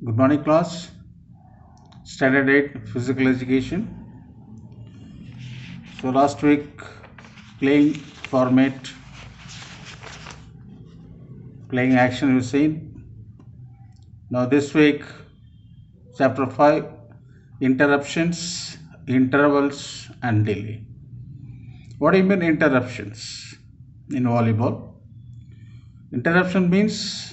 Good morning, class. Standard 8 Physical Education. So, last week, playing format, playing action you've seen. Now, this week, Chapter 5 Interruptions, Intervals, and Delay. What do you mean, interruptions in volleyball? Interruption means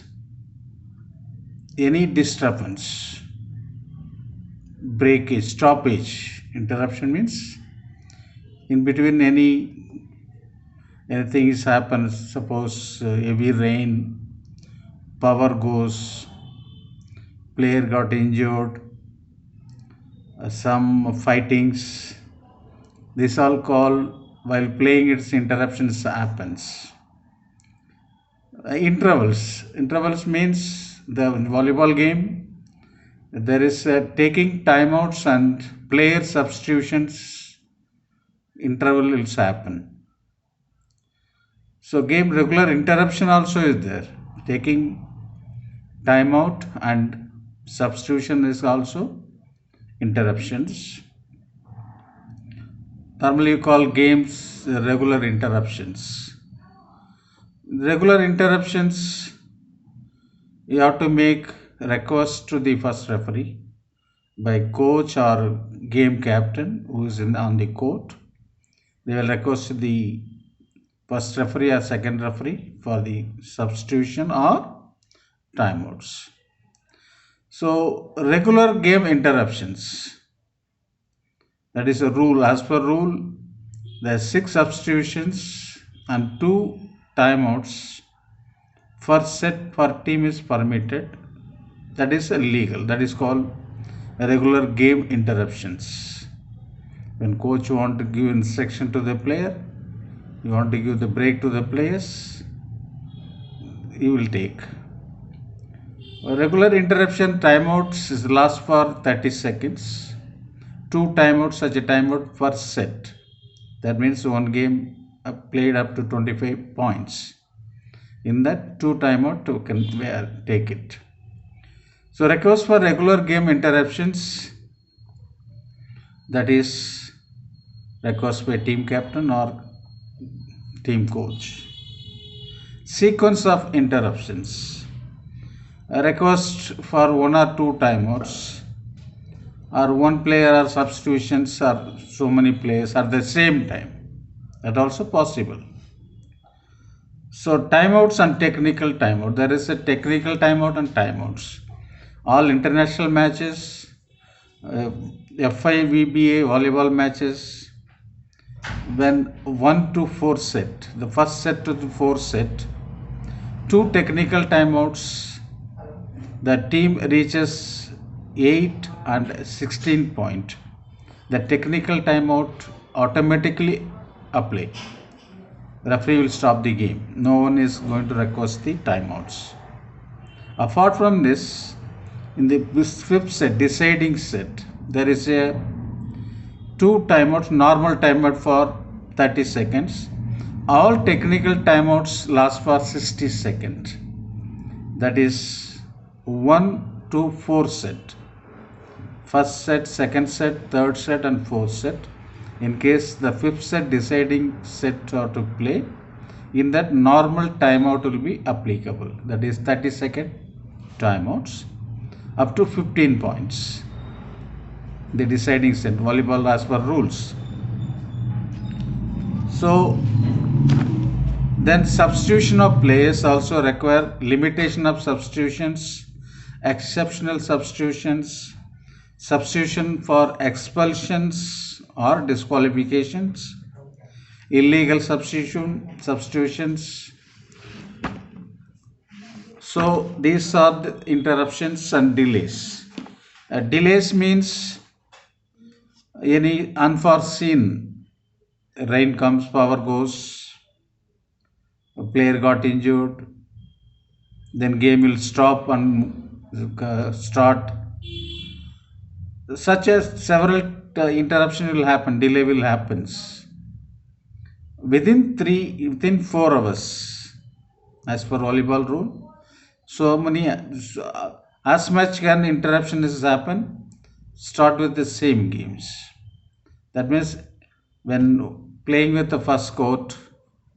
any disturbance, breakage, stoppage. Interruption means in between anything is happens, suppose heavy rain, power goes, player got injured, some fightings, this all call while playing its interruptions happens. Intervals means the volleyball game there is taking timeouts and player substitutions, interval will happen. So game regular interruption also is there. Taking timeout and substitution is also interruptions. Normally you call games regular interruptions. Regular interruptions, you have to make request to the first referee by coach or game captain who is on the court. They will request the first referee or second referee for the substitution or timeouts. So regular game interruptions, that is a rule. As per rule, there are 6 substitutions and 2 timeouts per set per team is permitted. That is illegal. That is called regular game interruptions. When coach want to give instruction to the player, you want to give the break to the players, you will take. A regular interruption timeouts is last for 30 seconds. 2 timeouts, such a timeout per set. That means one game played up to 25 points. In that 2 timeout you can take it. So request for regular game interruptions, that is request by team captain or team coach. Sequence of interruptions. A request for 1 or 2 timeouts or one player or substitutions or so many players at the same time. That also possible. So timeouts and technical timeout. There is a technical timeout and timeouts. All international matches, FIVBA volleyball matches, when 1 to 4 set, the first set to the 4th set, 2 technical timeouts, the team reaches 8 and 16 point. The technical timeout automatically apply. Referee will stop the game. No one is going to request the timeouts. Apart from this, in the 5th set, deciding set, there is a 2 timeouts, normal timeout for 30 seconds. All technical timeouts last for 60 seconds. That is 1 to 4 set. First set, second set, third set and fourth set. In case the 5th set deciding set are to play, in that normal timeout will be applicable. That is 30-second timeouts up to 15 points. The deciding set, volleyball as per rules. So then substitution of players also require limitation of substitutions, exceptional substitutions, substitution for expulsions or disqualifications, illegal substitutions. So these are the interruptions and delays. Delays means any unforeseen, rain comes, power goes, a player got injured, then game will stop and start. Such as several interruption will happen, delay will happens within 4 hours as per volleyball rule. So many As much can interruptions happen, start with the same games. That means when playing with the first court,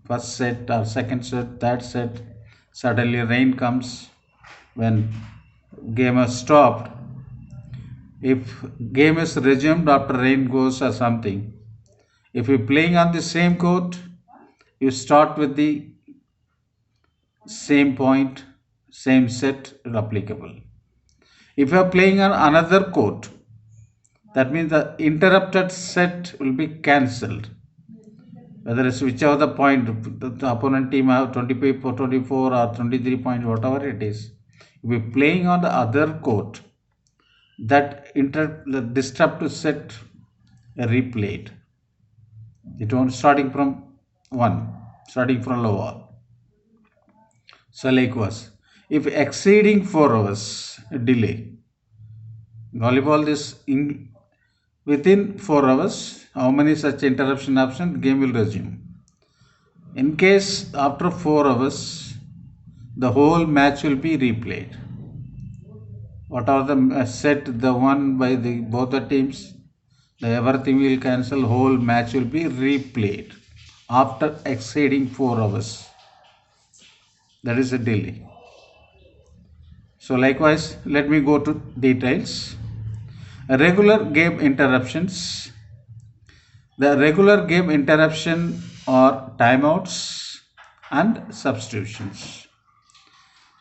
first set or second set, third set, suddenly rain comes. When game is stopped, if game is resumed after rain goes or something, if you're playing on the same court, you start with the same point, same set applicable. If you are playing on another court, that means the interrupted set will be cancelled. Whether it's whichever the point, the opponent team have 25 24 or 23 points, whatever it is. If you're playing on the other court, that the disruptive set replayed. It won't starting from one, starting from lower. So likewise, if exceeding 4 hours delay, volleyball is within 4 hours, how many such interruption options, game will resume. In case after 4 hours, the whole match will be replayed. What are the set the one by the both the teams, the everything will cancel, whole match will be replayed after exceeding 4 hours. That is a delay. So likewise, let me go to details. Regular game interruptions. The regular game interruption are timeouts and substitutions.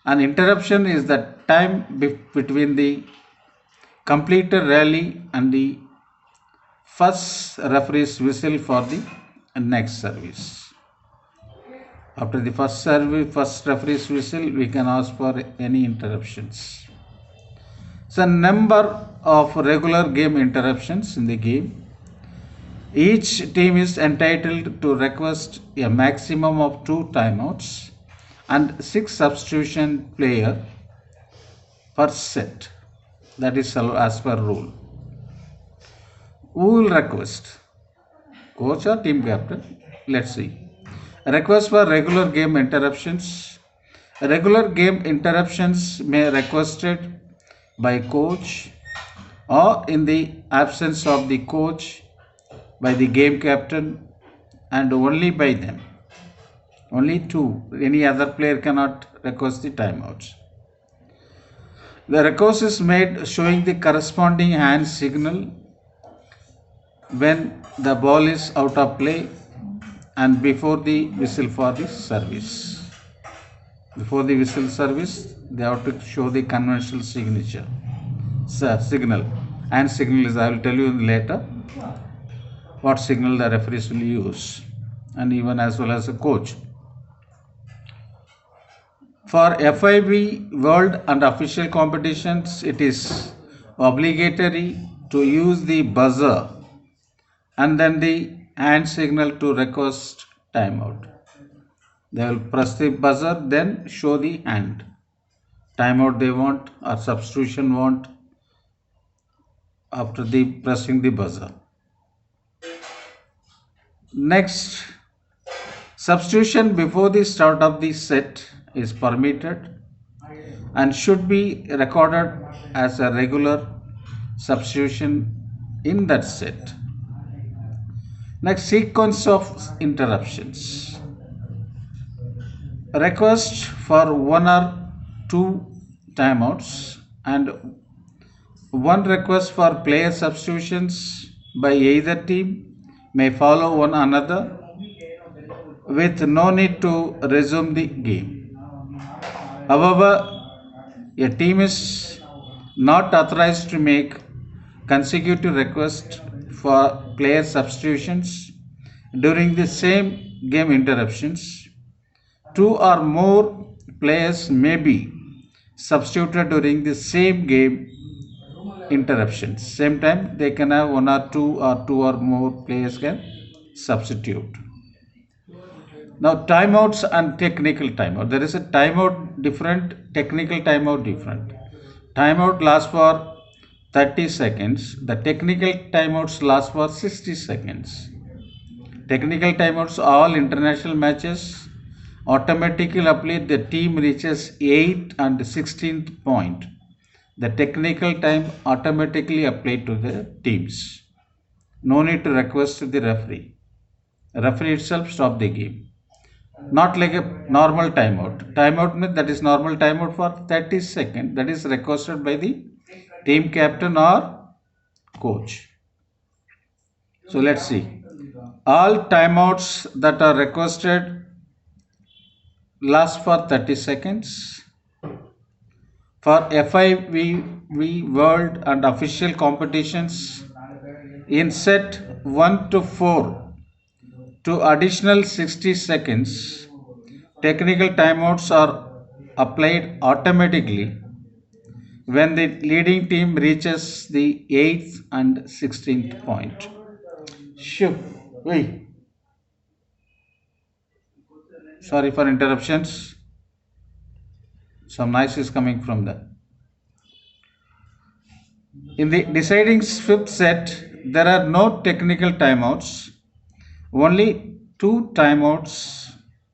An interruption is the time between the completed rally and the first referee's whistle for the next service. After the first referee's whistle, we can ask for any interruptions. So, number of regular game interruptions in the game. Each team is entitled to request a maximum of 2 timeouts and 6 substitution player per set. That is as per rule. Who will request? Coach or team captain? Let's see. Request for regular game interruptions. Regular game interruptions may be requested by coach or in the absence of the coach by the game captain and only by them. Only 2. Any other player cannot request the timeouts. The request is made showing the corresponding hand signal when the ball is out of play and before the whistle for the service. Before the whistle service, they have to show the conventional signature. Signal. And signal is, I will tell you later what signal the referees will use, and even as well as a coach. For FIB world and official competitions, it is obligatory to use the buzzer and then the hand signal to request timeout. They will press the buzzer, then show the hand. Timeout they want or substitution want after the pressing the buzzer. Next, substitution before the start of the set is permitted and should be recorded as a regular substitution in that set. Next, sequence of interruptions. Request for 1 or 2 timeouts and 1 request for player substitutions by either team may follow one another with no need to resume the game. However, a team is not authorized to make consecutive requests for player substitutions during the same game interruptions. 2 or more players may be substituted during the same game interruptions. Same time they can have 1 or 2 or more players can substitute. Now timeouts and technical timeout. There is a timeout different, technical timeout different. Timeout lasts for 30 seconds. The technical timeouts last for 60 seconds. Technical timeouts, all international matches automatically apply the team reaches 8th and 16th point. the technical time automatically applied to the teams. No need to request to the referee. Referee itself stop the game. Not like a normal timeout. Timeout means that is normal timeout for 30 seconds. That is requested by the team captain or coach. So let's see. All timeouts that are requested last for 30 seconds. For FIVB World and official competitions in set 1 to 4 to additional 60 seconds, technical timeouts are applied automatically when the leading team reaches the 8th and 16th point. Sure. Wait. Sorry for interruptions. Some noise is coming from that. In the deciding fifth set, there are no technical timeouts. Only 2 timeouts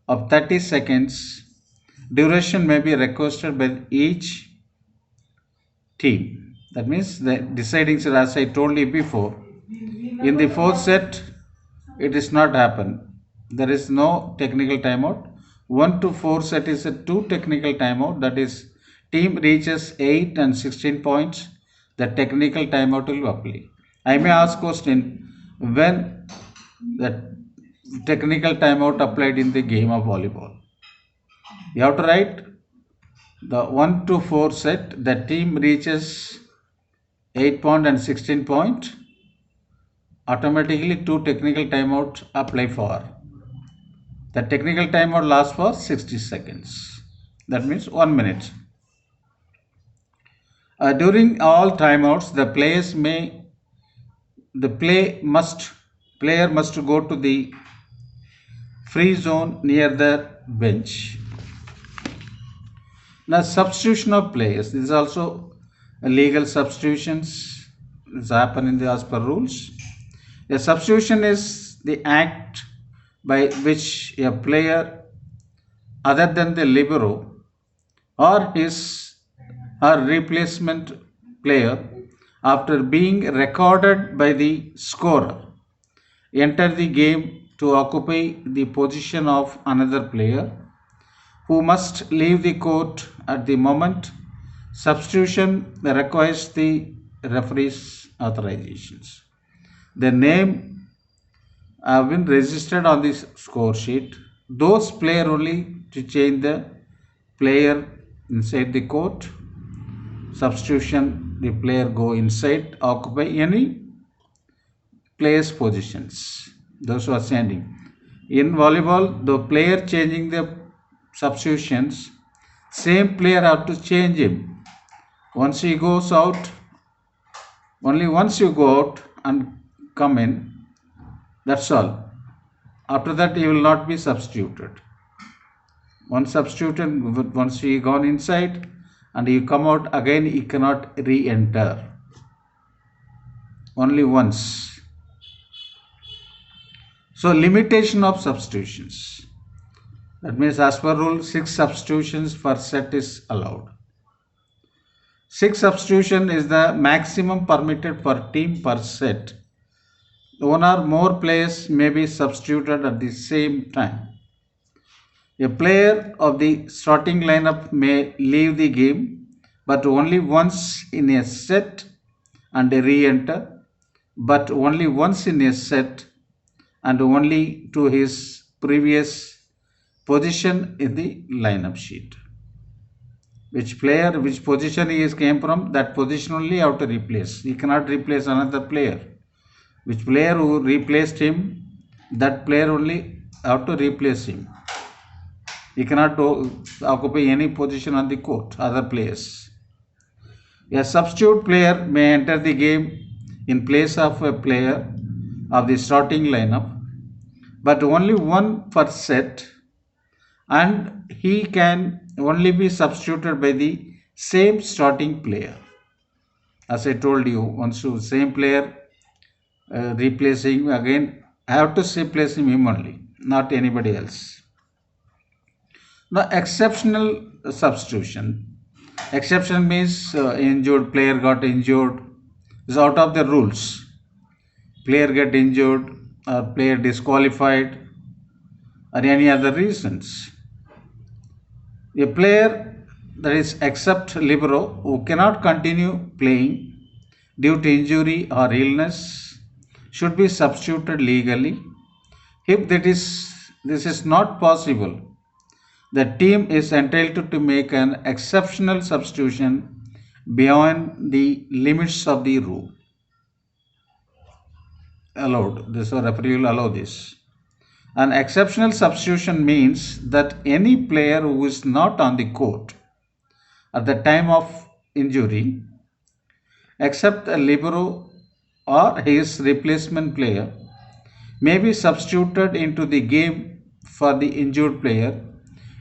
of 30 seconds duration may be requested by each team. That means the deciding set, as I told you before, in the fourth set, it is not happen. There is no technical timeout. 1 to 4 set is a 2 technical timeout. That is, team reaches 8 and 16 points. The technical timeout will apply. I may ask question, when the technical timeout applied in the game of volleyball? You have to write the 1 to 4 set. The team reaches 8 point and 16 point. Automatically 2 technical timeouts apply for. The technical timeout lasts for 60 seconds. That means 1 minute. During all timeouts, player must go to the free zone near the bench. Now, substitution of players. This is also a legal substitutions. This happen in the as per rules. A substitution is the act by which a player other than the libero or her replacement player, after being recorded by the scorer, enter the game to occupy the position of another player who must leave the court at the moment substitution requires the referee's authorizations. The name have been registered on the score sheet. Those player only to change the player inside the court. Substitution, the player go inside, occupy any player's positions. Those who are standing. In volleyball, the player changing the substitutions, same player have to change him. Once he goes out, only once you go out and come in, that's all. After that, he will not be substituted. Once substituted, once he gone inside and you come out again, he cannot re-enter. Only once. So, limitation of substitutions. That means as per rule, 6 substitutions per set is allowed. 6 substitution is the maximum permitted per team per set. 1 or more players may be substituted at the same time. A player of the starting lineup may leave the game, but only once in a set and re-enter, but only once in a set and only to his previous position in the lineup sheet. Which position he came from, that position only have to replace. He cannot replace another player. Which player who replaced him, that player only have to replace him. He cannot occupy any position on the court, other players. A substitute player may enter the game in place of a player of the starting lineup, but only one per set, and he can only be substituted by the same starting player. As I told you, once you same player replacing again, I have to replace him only, not anybody else. Now, exceptional substitution. Exception means injured player got injured is out of the rules. Player get injured or player disqualified or any other reasons. A player that is except libero who cannot continue playing due to injury or illness should be substituted legally. If this is not possible, the team is entitled to make an exceptional substitution beyond the limits of the rule. Allowed. This referee will allow this. An exceptional substitution means that any player who is not on the court at the time of injury, except a libero or his replacement player, may be substituted into the game for the injured player.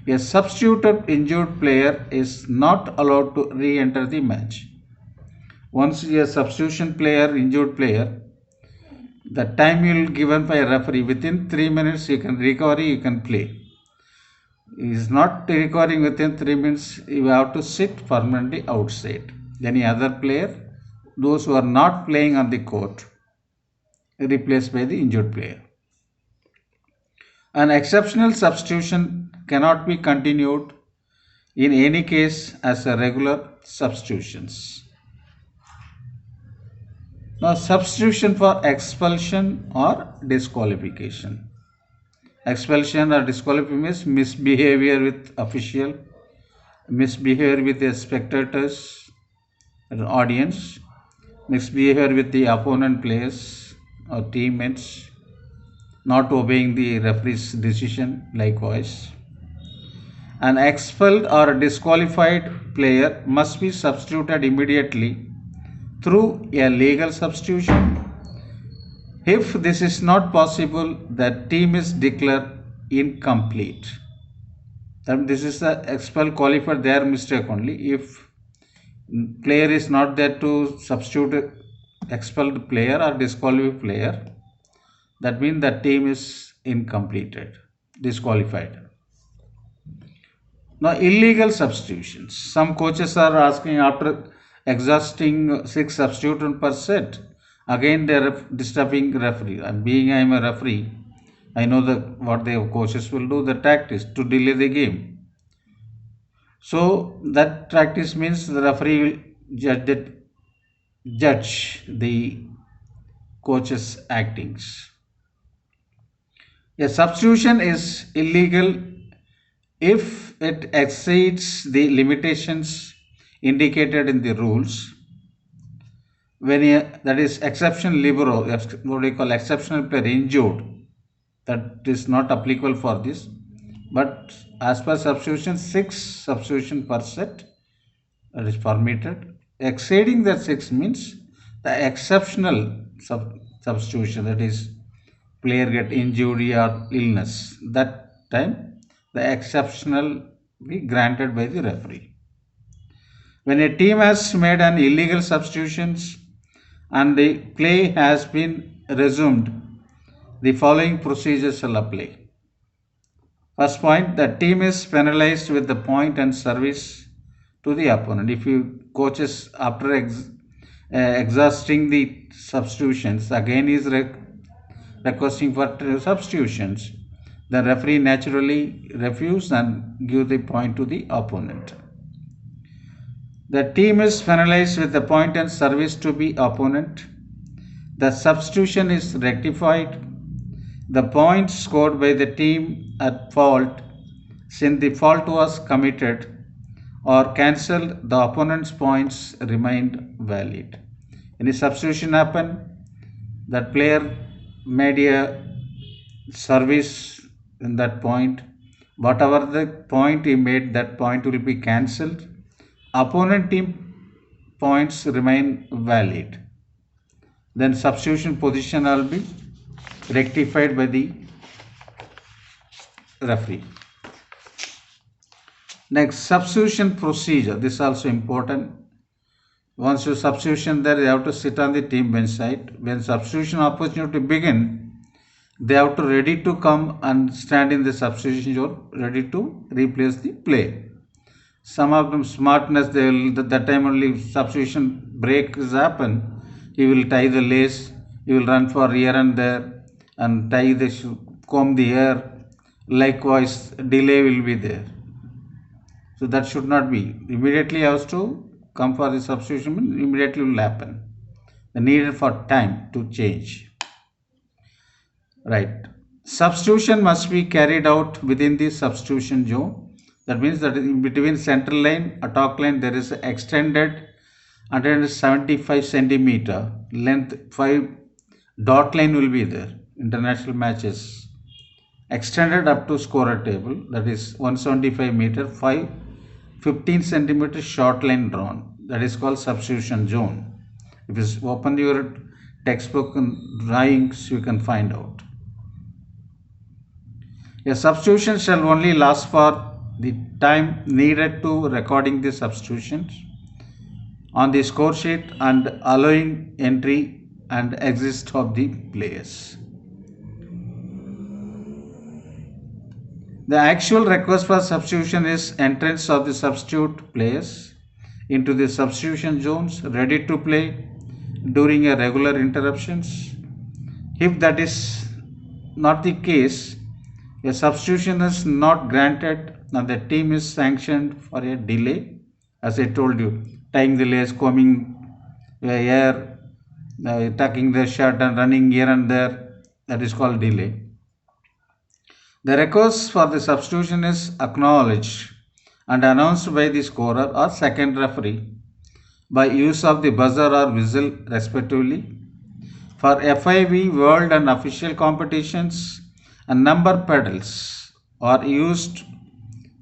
A substituted injured player is not allowed to re-enter the match. Once a substitution player, injured player, the time you will given by a referee, within 3 minutes you can recover, you can play. He is not recovering within 3 minutes, you have to sit permanently outside. Any other player, those who are not playing on the court, replaced by the injured player. An exceptional substitution cannot be continued in any case as a regular substitutions. Now, substitution for expulsion or disqualification. Expulsion or disqualification means misbehavior with official, misbehavior with the spectators, an audience, misbehavior with the opponent players or teammates, not obeying the referee's decision likewise. An expelled or disqualified player must be substituted immediately through a legal substitution. If this is not possible, the team is declared incomplete. Then this is the expel qualified their mistake only. If player is not there to substitute expelled player or disqualified player, that means the team is incompleted, disqualified. Now, illegal substitutions. Some coaches are asking after exhausting 6 substitutions per set, again they are disturbing referee. And being I am a referee, I know what the coaches will do, the tactics to delay the game. So that practice means the referee will judge the coach's actings. A substitution is illegal if it exceeds the limitations indicated in the rules. When that is exception libero, what we call exceptional player injured, that is not applicable for this. But as per substitution, 6 substitution per set that is permitted. Exceeding that 6 means the exceptional substitution, that is player get injury or illness, that time the exceptional be granted by the referee. When a team has made an illegal substitutions and the play has been resumed, the following procedures shall apply. First point, the team is penalized with the point and service to the opponent. If you coaches after exhausting the substitutions again is requesting for substitutions, the referee naturally refuse and give the point to the opponent. The team is penalized with the point and service to the opponent. The substitution is rectified. The points scored by the team at fault, since the fault was committed or cancelled, the opponent's points remained valid. Any substitution happened, that player made a service in that point. Whatever the point he made, that point will be cancelled. Opponent team points remain valid. Then substitution position will be rectified by the referee. Next, substitution procedure. This is also important. Once you substitution there, you have to sit on the team bench side. When substitution opportunity begin, they have to ready to come and stand in the substitution zone, ready to replace the player. some of them smartness, they will that time only substitution break is happen, he will tie the lace, he will run for here and there and tie the comb the hair. Likewise delay will be there, so that should not be. Immediately has to come for the substitution, immediately will happen. The needed for time to change. Right. Substitution must be carried out within the substitution zone. That means that in between central line, attack line, there is extended 175 centimeter length 5 dot line will be there. International matches extended up to scorer table, that is 175 meter 15 centimeter short line drawn, that is called substitution zone. If you open your textbook and drawings, you can find out. A substitution shall only last for the time needed to recording the substitutions on the score sheet and allowing entry and exit of the players. The actual request for substitution is entrance of the substitute players into the substitution zones ready to play during a regular interruptions. If that is not the case, a substitution is not granted and the team is sanctioned for a delay. As I told you, tying the lace, combing hair, tucking the shirt and running here and there, that is called delay. The request for the substitution is acknowledged and announced by the scorer or second referee by use of the buzzer or whistle respectively. For FIV World and official competitions, a number pedals are used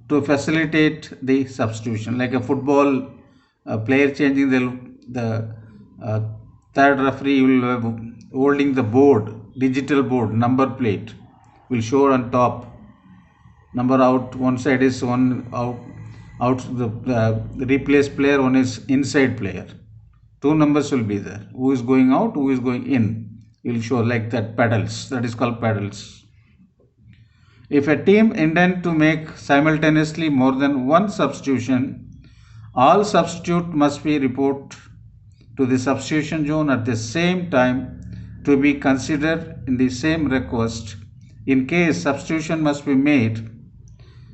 to facilitate the substitution. Like a football player changing, the third referee will holding the board, digital board, number plate will show on top. Number out, one side is one out the replaced player, one is inside player. Two numbers will be there. Who is going out, who is going in. Will show like that pedals. That is called pedals. If a team intends to make simultaneously more than one substitution, all substitute must be reported to the substitution zone at the same time to be considered in the same request. In case substitution must be made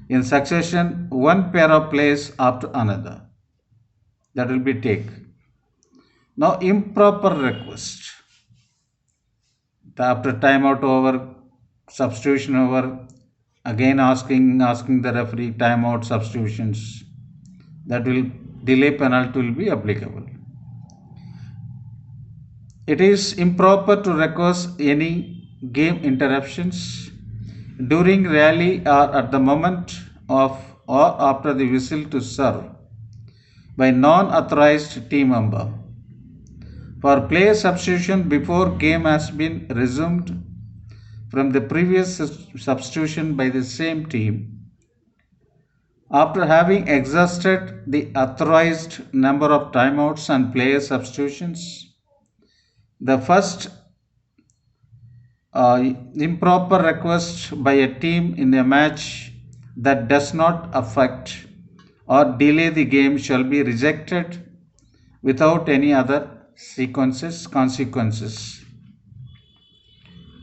in succession, one pair of players after another. That will be take. Now improper request. After timeout over, substitution over, again asking the referee timeout, substitutions, that will delay penalty will be applicable. It is improper to request any game interruptions during rally or at the moment of or after the whistle to serve by non-authorized team member. For player substitution before game has been resumed from the previous substitution by the same team, after having exhausted the authorized number of timeouts and player substitutions, the first improper request by a team in a match that does not affect or delay the game shall be rejected without any other consequences.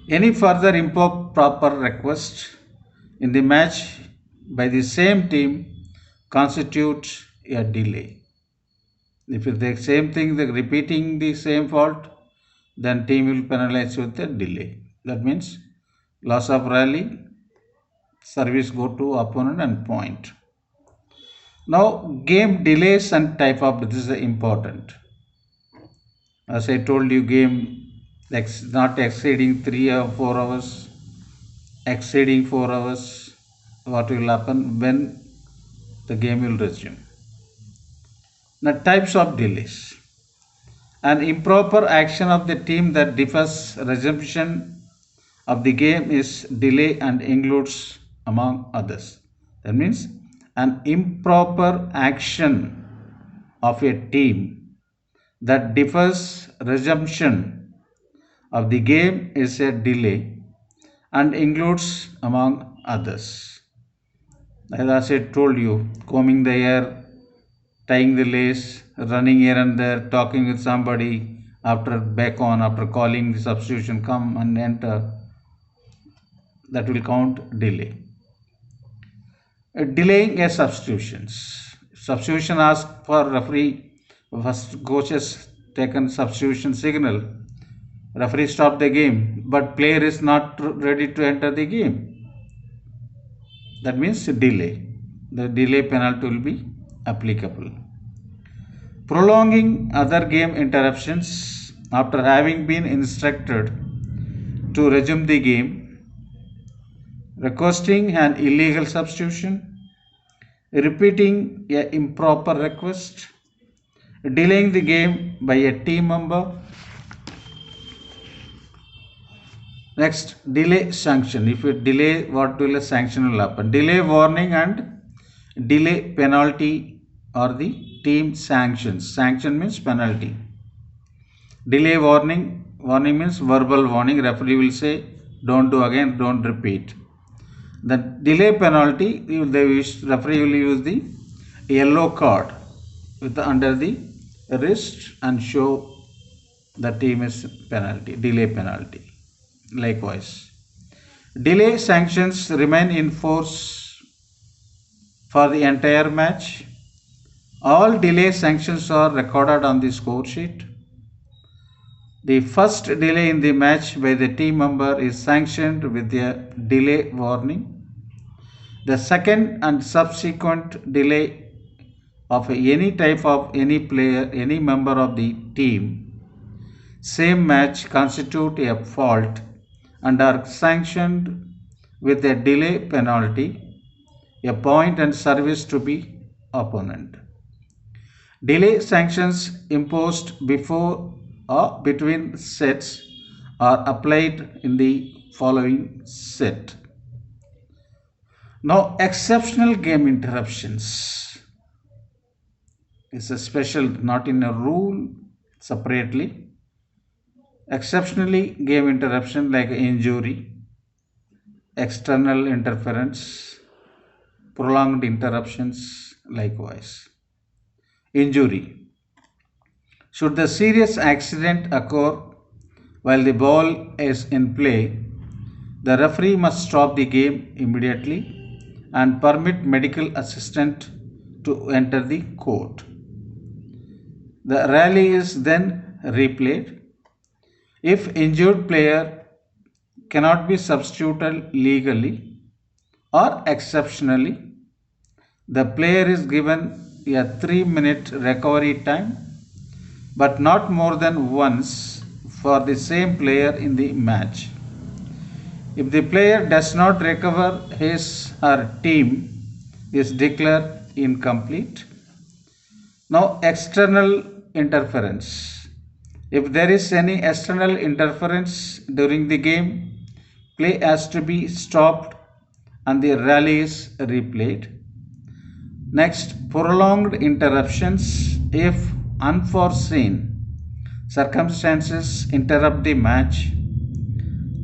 Any further improper request in the match by the same team constitutes a delay. If it's the same thing, they're repeating the same fault, then team will penalize with a delay. That means loss of rally, service go to opponent and point. Now game delays and type of, this is important. As I told you, game not exceeding 3 or 4 hours, exceeding 4 hours, what will happen when the game will resume. Now types of delays. An improper action of the team that defers resumption of the game is delay and includes among others. That means an improper action of a team that defers resumption of the game is a delay and includes among others. As I told you, combing the hair, tying the lace, running here and there, talking with somebody, after back on, after calling the substitution, come and enter, that will count delay. Delaying a substitutions. Substitution asks for referee, first coaches taken substitution signal. Referee stop the game, but player is not ready to enter the game. That means delay. The delay penalty will be applicable. Prolonging other game interruptions after having been instructed to resume the game, requesting an illegal substitution, repeating an improper request, delaying the game by a team member. Next, delay sanction. If you delay, what will a sanction will happen? Delay warning and delay penalty are the team sanctions. Sanction means penalty. Delay warning means verbal warning. Referee will say, don't do again, don't repeat. The delay penalty, referee will use the yellow card under the wrist and show the team is penalty, delay penalty. Likewise, delay sanctions remain in force for the entire match. All delay sanctions are recorded on the score sheet. The first delay in the match by the team member is sanctioned with a delay warning. The second and subsequent delay of any type of any player, any member of the team, same match constitute a fault and are sanctioned with a delay penalty, a point and service to the opponent. Delay sanctions imposed before or between sets are applied in the following set. Now, exceptional game interruptions is a special, not in a rule separately. Exceptionally, game interruption like injury, external interference, prolonged interruptions, likewise. Injury. Should the serious accident occur while the ball is in play, the referee must stop the game immediately and permit medical assistant to enter the court. The rally is then replayed. If injured player cannot be substituted legally or exceptionally, the player is given a 3-minute recovery time, but not more than once for the same player in the match. If the player does not recover, his or team is declared incomplete. Now, external interference. If there is any external interference during the game, play has to be stopped and the rally is replayed. Next, prolonged interruptions. If unforeseen circumstances interrupt the match,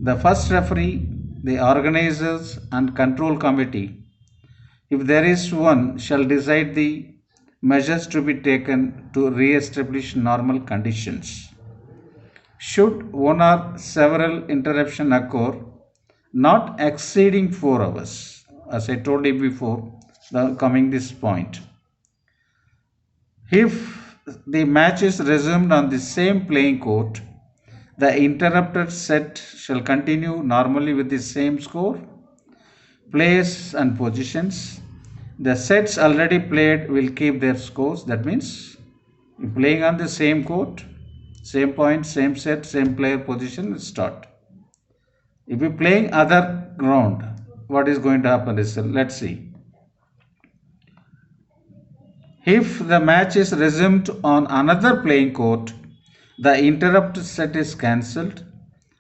the first referee, the organizers and control committee, if there is one, shall decide the measures to be taken to re-establish normal conditions. Should one or several interruptions occur, not exceeding 4 hours, as I told you before, coming this point. If the match is resumed on the same playing court, the interrupted set shall continue normally with the same score, players and positions. The sets already played will keep their scores. That means playing on the same court, same point, same set, same player position, start. If you playing other ground, what is going to happen is, let's see. If the match is resumed on another playing court, the interrupted set is cancelled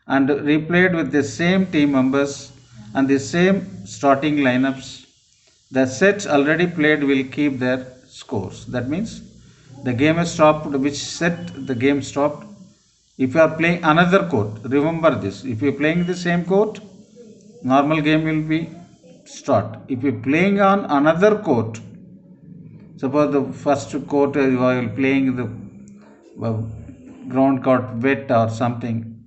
and replayed with the same team members and the same starting lineups. The sets already played will keep their scores. That means the game is stopped. Which set the game stopped? If you are playing another court, remember this. If you are playing the same court, normal game will be start. If you're playing on another court, suppose the first court while playing the ground got wet or something,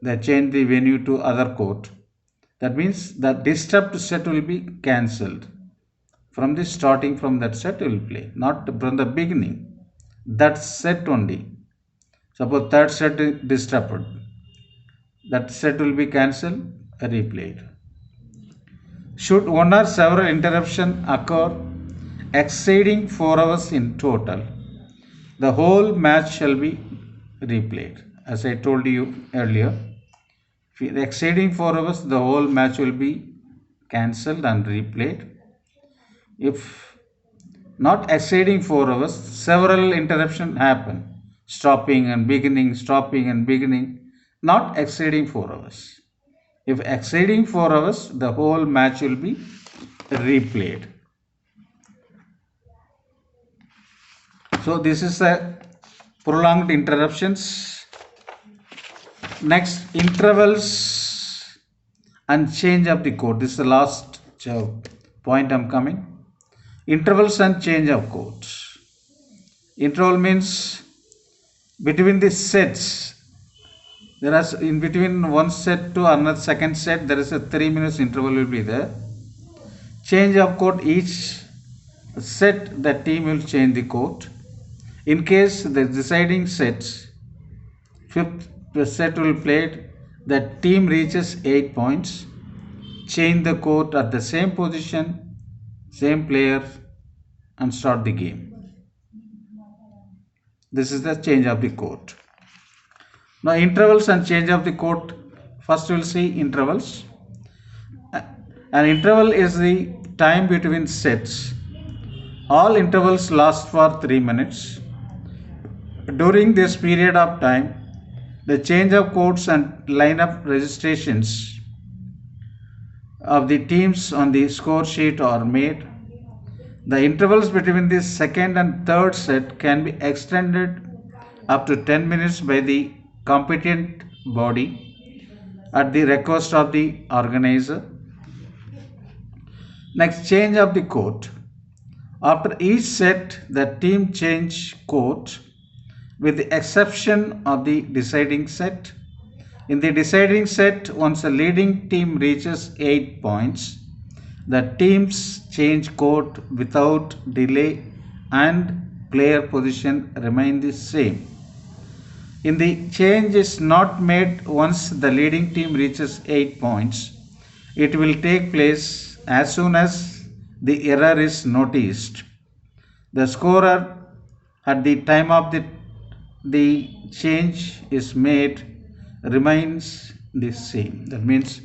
they change the venue to other court. That means the disturbed set will be cancelled. From the starting from that set will play, not from the beginning. That set only. Suppose third set is disturbed. That set will be cancelled, replayed. Should one or several interruptions occur exceeding 4 hours in total, the whole match shall be replayed. As I told you earlier, if exceeding 4 hours, the whole match will be cancelled and replayed. If not exceeding 4 hours, several interruptions happen, stopping and beginning, not exceeding 4 hours. If exceeding 4 hours, the whole match will be replayed. So this is a prolonged interruptions. Next, intervals and change of the court. This is the last point I'm coming. Intervals and change of courts. Interval means between the sets. There is in between one set to another second set, there is a 3 minutes interval will be there. Change of court, each set the team will change the court. In case the deciding sets, fifth set will play, the team reaches 8 points, change the court at the same position, same player, and start the game. This is the change of the court. Now intervals and change of the court. First we will see intervals. An interval is the time between sets. All intervals last for 3 minutes. During this period of time, the change of courts and lineup registrations of the teams on the score sheet are made. The intervals between the second and third set can be extended up to 10 minutes by the competent body at the request of the organizer. Next, change of the court. After each set, the team change court with the exception of the deciding set. In the deciding set, once the leading team reaches 8 points, the teams change court without delay and player position remain the same. In the change is not made once the leading team reaches 8 points, it will take place as soon as the error is noticed. The scorer at the time of the change is made remains the same. That means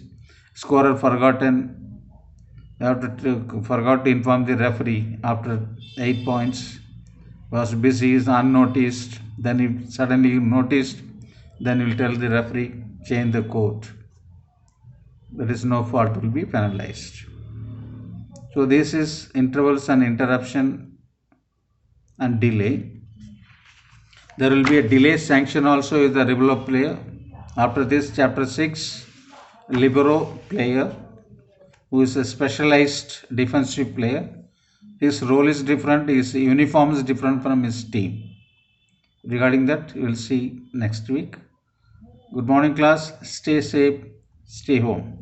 scorer forgot to inform the referee after 8 points, was busy, is unnoticed, then he suddenly noticed, then he will tell the referee change the court. There is no fault will be penalized. So this is intervals and interruption and delay. There will be a delay sanction also with the libero player. After this, chapter 6, libero player, who is a specialized defensive player. His role is different, his uniform is different from his team. Regarding that, we will see next week. Good morning class, stay safe, stay home.